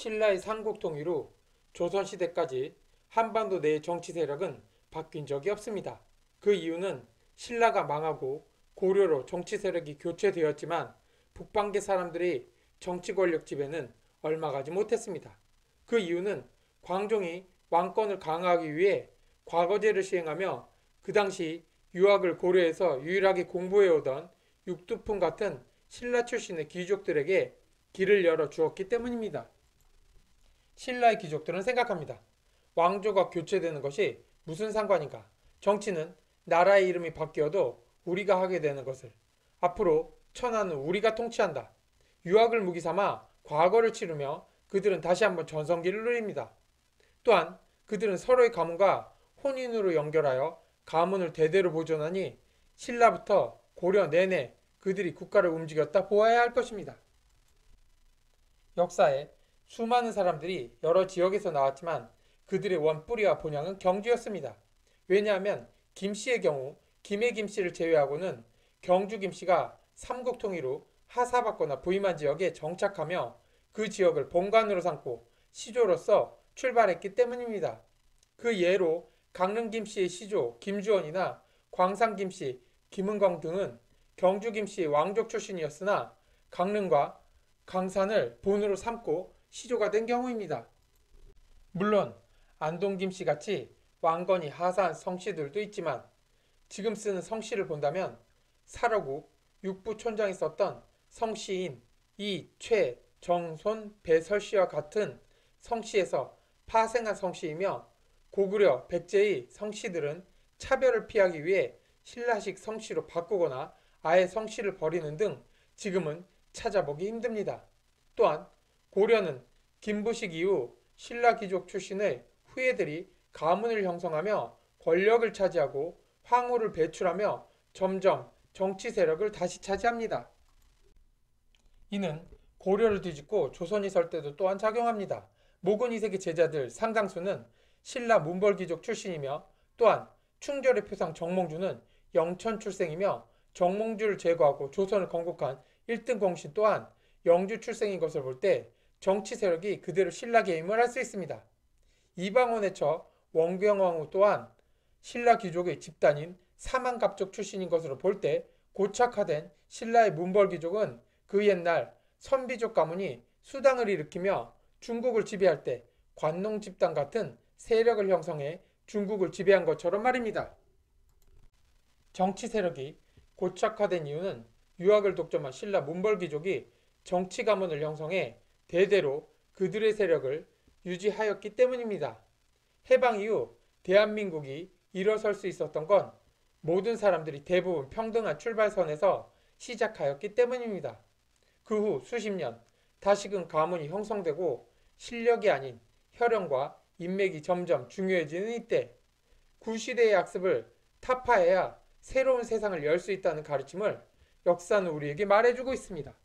신라의 삼국통일 후 조선시대까지 한반도 내의 정치 세력은 바뀐 적이 없습니다. 그 이유는 신라가 망하고 고려로 정치 세력이 교체되었지만 북방계 사람들이 정치 권력 지배는 얼마 가지 못했습니다. 그 이유는 광종이 왕권을 강화하기 위해 과거제를 시행하며 그 당시 유학을 고려해서 유일하게 공부해오던 육두품 같은 신라 출신의 귀족들에게 길을 열어 주었기 때문입니다. 신라의 귀족들은 생각합니다. 왕조가 교체되는 것이 무슨 상관인가? 정치는 나라의 이름이 바뀌어도 우리가 하게 되는 것을. 앞으로 천하는 우리가 통치한다. 유학을 무기 삼아 과거를 치르며 그들은 다시 한번 전성기를 누립니다. 또한 그들은 서로의 가문과 혼인으로 연결하여 가문을 대대로 보존하니 신라부터 고려 내내 그들이 국가를 움직였다 보아야 할 것입니다. 역사에 수많은 사람들이 여러 지역에서 나왔지만 그들의 원뿌리와 본향은 경주였습니다. 왜냐하면 김씨의 경우 김해 김씨를 제외하고는 경주 김씨가 삼국통일 후 하사받거나 부임한 지역에 정착하며 그 지역을 본관으로 삼고 시조로서 출발했기 때문입니다. 그 예로 강릉 김씨의 시조 김주원이나 광산 김씨 김은광 등은 경주 김씨의 왕족 출신이었으나 강릉과 강산을 본으로 삼고 시조가 된 경우입니다. 물론 안동 김씨 같이 왕건이 하사한 성씨들도 있지만 지금 쓰는 성씨를 본다면 사러국 육부촌장이 썼던 성씨인 이, 최, 정, 손, 배설씨와 같은 성씨에서 파생한 성씨이며 고구려, 백제의 성씨들은 차별을 피하기 위해 신라식 성씨로 바꾸거나 아예 성씨를 버리는 등 지금은 찾아보기 힘듭니다. 또한 고려는 김부식 이후 신라 귀족 출신의 후예들이 가문을 형성하며 권력을 차지하고 황후를 배출하며 점점 정치 세력을 다시 차지합니다. 이는 고려를 뒤집고 조선이 설 때도 또한 작용합니다. 모근 이세의 제자들 상당수는 신라 문벌귀족 출신이며 또한 충절의 표상 정몽주는 영천 출생이며 정몽주를 제거하고 조선을 건국한 1등 공신 또한 영주 출생인 것을 볼 때 정치 세력이 그대로 신라 계임을 할 수 있습니다. 이방원의 처 원경왕후 또한 신라 귀족의 집단인 사만갑족 출신인 것으로 볼 때 고착화된 신라의 문벌귀족은 그 옛날 선비족 가문이 수당을 일으키며 중국을 지배할 때 관농 집단 같은 세력을 형성해 중국을 지배한 것처럼 말입니다. 정치 세력이 고착화된 이유는 유학을 독점한 신라 문벌귀족이 정치 가문을 형성해 대대로 그들의 세력을 유지하였기 때문입니다. 해방 이후 대한민국이 일어설 수 있었던 건 모든 사람들이 대부분 평등한 출발선에서 시작하였기 때문입니다. 그 후 수십 년 다시금 가문이 형성되고 실력이 아닌 혈연과 인맥이 점점 중요해지는 이때 구시대의 학습을 타파해야 새로운 세상을 열 수 있다는 가르침을 역사는 우리에게 말해주고 있습니다.